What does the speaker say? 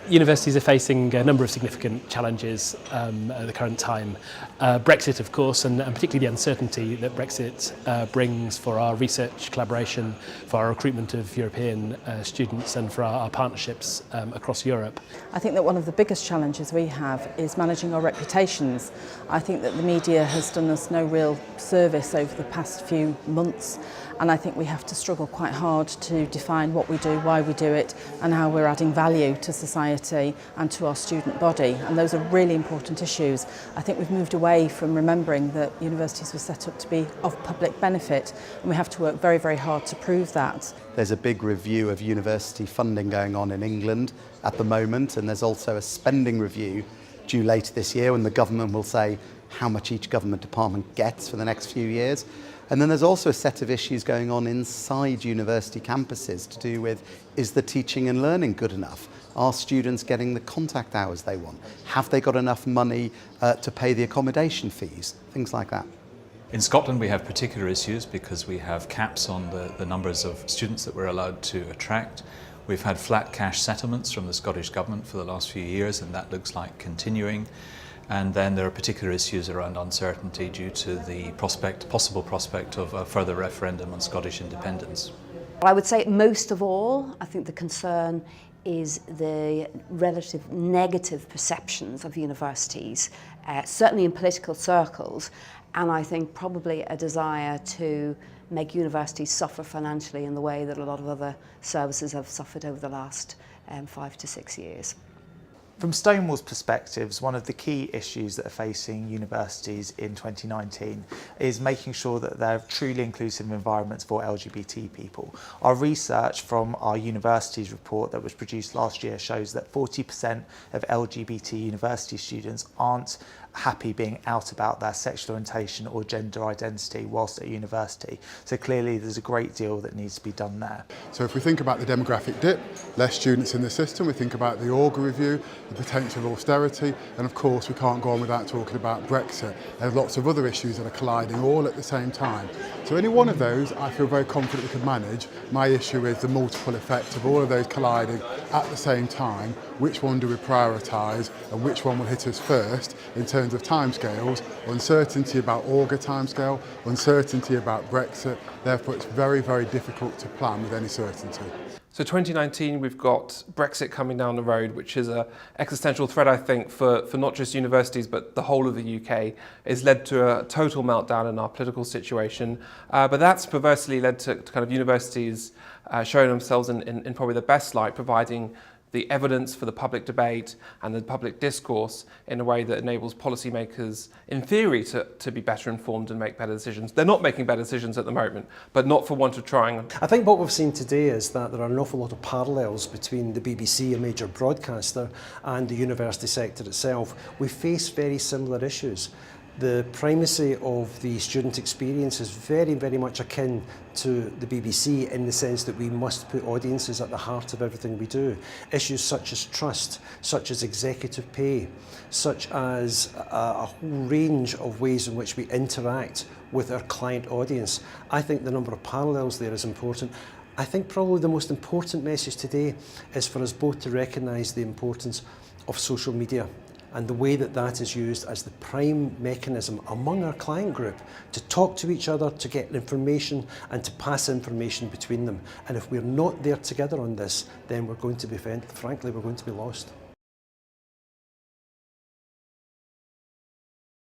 Universities are facing a number of significant challenges at the current time. Brexit, of course, and particularly the uncertainty that Brexit brings for our research collaboration, for our recruitment of European students and for our partnerships across Europe. I think that one of the biggest challenges we have is managing our reputations. I think that the media has done us no real service over the past few months, and I think we have to struggle quite hard to define what we do, why we do it, and how we're adding value to society and to our student body. And those are really important issues. I think we've moved away from remembering that universities were set up to be of public benefit, and we have to work very, very hard to prove that. There's a big review of university funding going on in England at the moment, and there's also a spending review due later this year when the government will say how much each government department gets for the next few years. And then there's also a set of issues going on inside university campuses to do with, is the teaching and learning good enough? Are students getting the contact hours they want? Have they got enough money to pay the accommodation fees? Things like that. In Scotland we have particular issues because we have caps on the numbers of students that we're allowed to attract. We've had flat cash settlements from the Scottish Government for the last few years, and that looks like continuing. And then there are particular issues around uncertainty due to the possible prospect of a further referendum on Scottish independence. I would say most of all, I think the concern is the relative negative perceptions of universities, certainly in political circles, and I think probably a desire to make universities suffer financially in the way that a lot of other services have suffered over the last 5 to 6 years. From Stonewall's perspectives, one of the key issues that are facing universities in 2019 is making sure that they're truly inclusive environments for LGBT people. Our research from our universities report that was produced last year shows that 40% of LGBT university students aren't happy being out about their sexual orientation or gender identity whilst at university. So clearly there's a great deal that needs to be done there. So if we think about the demographic dip, less students in the system, we think about the Auger review, the potential of austerity, and of course we can't go on without talking about Brexit. There's lots of other issues that are colliding all at the same time. So any one of those I feel very confident we can manage. My issue is the multiple effect of all of those colliding at the same time. Which one do we prioritise and which one will hit us first in terms of timescales? Uncertainty about Auger timescale, uncertainty about Brexit. Therefore it's very, very difficult to plan with any certainty. So 2019, we've got Brexit coming down the road, which is an existential threat, I think, for not just universities, but the whole of the UK. It's led to a total meltdown in our political situation. But that's perversely led to kind of universities showing themselves in probably the best light, providing the evidence for the public debate and the public discourse in a way that enables policymakers, in theory, to be better informed and make better decisions. They're not making better decisions at the moment, but not for want of trying. I think what we've seen today is that there are an awful lot of parallels between the BBC, a major broadcaster, and the university sector itself. We face very similar issues. The primacy of the student experience is very, very much akin to the BBC in the sense that we must put audiences at the heart of everything we do. Issues such as trust, such as executive pay, such as a whole range of ways in which we interact with our client audience. I think the number of parallels there is important. I think probably the most important message today is for us both to recognise the importance of social media and the way that that is used as the prime mechanism among our client group to talk to each other, to get information and to pass information between them. And if we're not there together on this, then we're going to be, frankly, we're going to be lost.